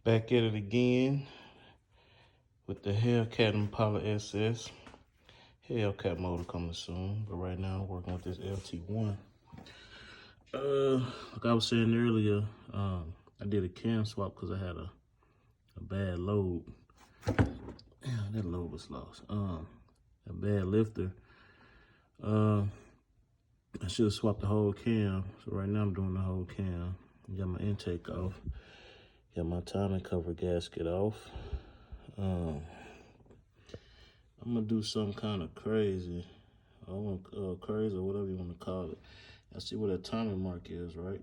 Back at it again with the Hellcat Impala SS. Hellcat motor coming soon, but right now I'm working with this LT1. Like I was saying earlier, I did a cam swap because I had a bad load. Damn, that load was lost. A bad lifter. I should have swapped the whole cam. So right now I'm doing the whole cam. Got my intake off. Got my timing cover gasket off. I'm gonna do something kind of crazy. I want crazy or whatever you want to call it. I see where that timing mark is, right?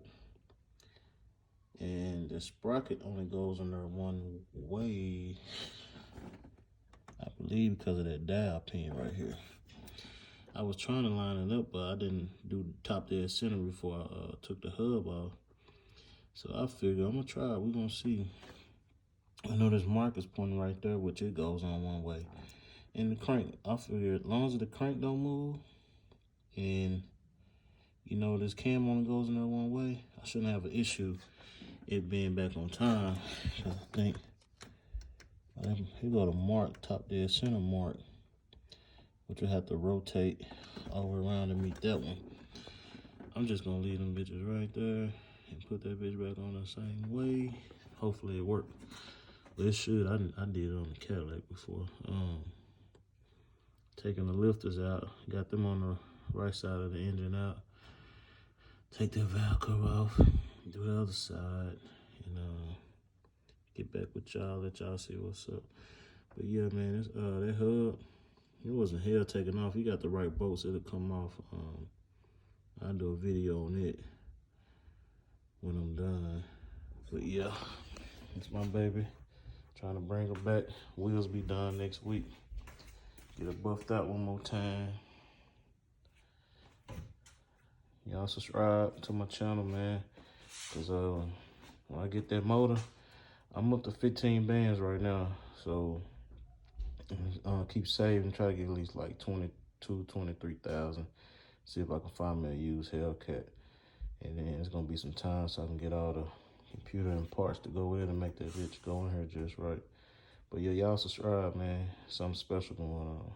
And the sprocket only goes in there one way. I believe because of that dial pin right here. I was trying to line it up, but I didn't do top dead center before I took the hub off. So I figured I'm gonna try it. We're gonna see. I know this mark is pointing right there, which it goes on one way. And the crank, I figured as long as the crank don't move and you know this cam only goes in there one way, I shouldn't have an issue it being back on time. Cause I think here go the mark, top dead center mark, which will have to rotate all the way around to meet that one. I'm just gonna leave them bitches right there and put that bitch back on the same way. Hopefully it worked. But it should. I did it on the Cadillac before. Taking the lifters out, got them on the right side of the engine out. Take that valve cover off, do the other side, and get back with y'all, let y'all see what's up. But yeah, man, it's, that hub, it wasn't hell taking off. You got the right bolts, it'll come off. I'll do a video on it when I'm done. But yeah, it's my baby. Trying to bring her back. Wheels be done next week. Get her buffed out one more time. Y'all subscribe to my channel, man. Cause when I get that motor, I'm up to 15 bands right now. So keep saving, try to get at least like 22, 23,000. See if I can find me a used Hellcat. And then it's gonna be some time so I can get all the computer and parts to go in and make that bitch go in here just right. But yeah, y'all subscribe, man. Something special going on.